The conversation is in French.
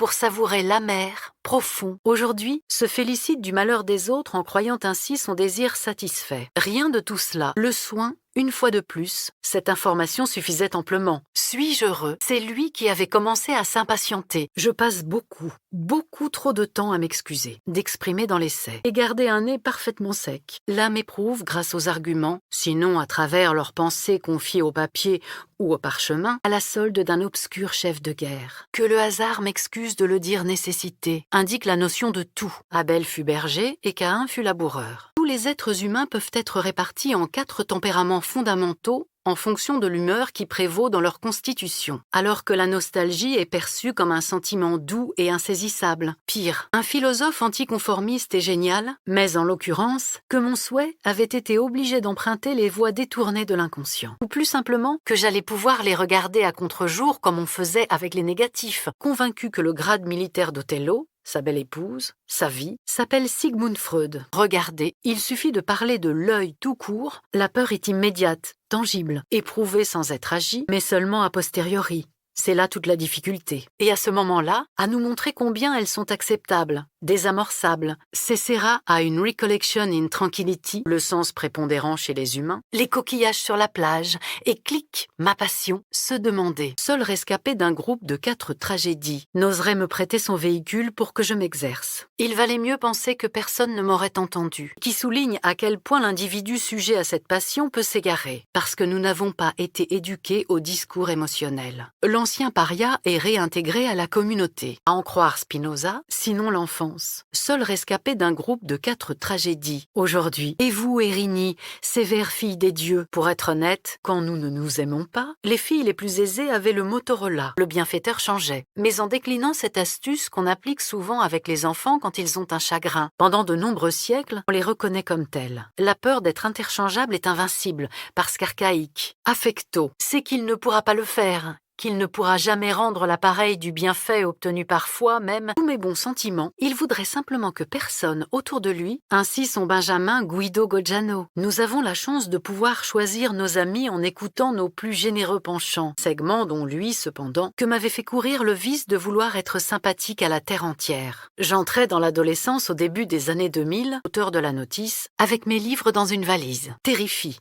pour savourer l'amer, profond. Aujourd'hui, se félicite du malheur des autres en croyant ainsi son désir satisfait. Rien de tout cela. Le soin, une fois de plus, cette information suffisait amplement. Suis-je heureux? C'est lui qui avait commencé à s'impatienter. Je passe beaucoup trop de temps à m'excuser, d'exprimer dans l'essai, et garder un nez parfaitement sec. L'âme éprouve grâce aux arguments, sinon à travers leurs pensées confiées au papier ou au parchemin, à la solde d'un obscur chef de guerre. Que le hasard m'excuse de le dire nécessité, indique la notion de tout. Abel fut berger et Caïn fut laboureur. Tous les êtres humains peuvent être répartis en 4 tempéraments fondamentaux en fonction de l'humeur qui prévaut dans leur constitution, alors que la nostalgie est perçue comme un sentiment doux et insaisissable. Pire, un philosophe anticonformiste et génial, mais en l'occurrence, que mon souhait avait été obligé d'emprunter les voies détournées de l'inconscient. Ou plus simplement, que j'allais pouvoir les regarder à contre-jour comme on faisait avec les négatifs, convaincu que le grade militaire d'Othello, sa belle épouse, sa vie, s'appelle Sigmund Freud. Regardez, il suffit de parler de l'œil tout court, la peur est immédiate, tangible, éprouvée sans être agie, mais seulement a posteriori. C'est là toute la difficulté. Et à ce moment-là, à nous montrer combien elles sont acceptables, désamorçables, cessera à une recollection in tranquillity, le sens prépondérant chez les humains, les coquillages sur la plage, et clic, ma passion, se demander, seul rescapé d'un groupe de 4 tragédies, n'oserait me prêter son véhicule pour que je m'exerce. Il valait mieux penser que personne ne m'aurait entendu, qui souligne à quel point l'individu sujet à cette passion peut s'égarer, parce que nous n'avons pas été éduqués au discours émotionnel. L'ancien paria est réintégré à la communauté, à en croire Spinoza, sinon l'enfance, seul rescapé d'un groupe de 4 tragédies. Aujourd'hui, et vous, Érigny, sévère fille des dieux, pour être honnête, quand nous ne nous aimons pas, les filles les plus aisées avaient le Motorola. Le bienfaiteur changeait, mais en déclinant cette astuce qu'on applique souvent avec les enfants quand ils ont un chagrin. Pendant de nombreux siècles, on les reconnaît comme tels. La peur d'être interchangeable est invincible, parce qu'archaïque. Affecto, c'est qu'il ne pourra pas le faire, qu'il ne pourra jamais rendre l'appareil du bienfait obtenu parfois même tous mes bons sentiments. Il voudrait simplement que personne autour de lui, ainsi son Benjamin Guido Gojano. Nous avons la chance de pouvoir choisir nos amis en écoutant nos plus généreux penchants, segment dont lui, cependant, que m'avait fait courir le vice de vouloir être sympathique à la terre entière. J'entrais dans l'adolescence au début des années 2000, auteur de la notice, avec mes livres dans une valise. Terrifie,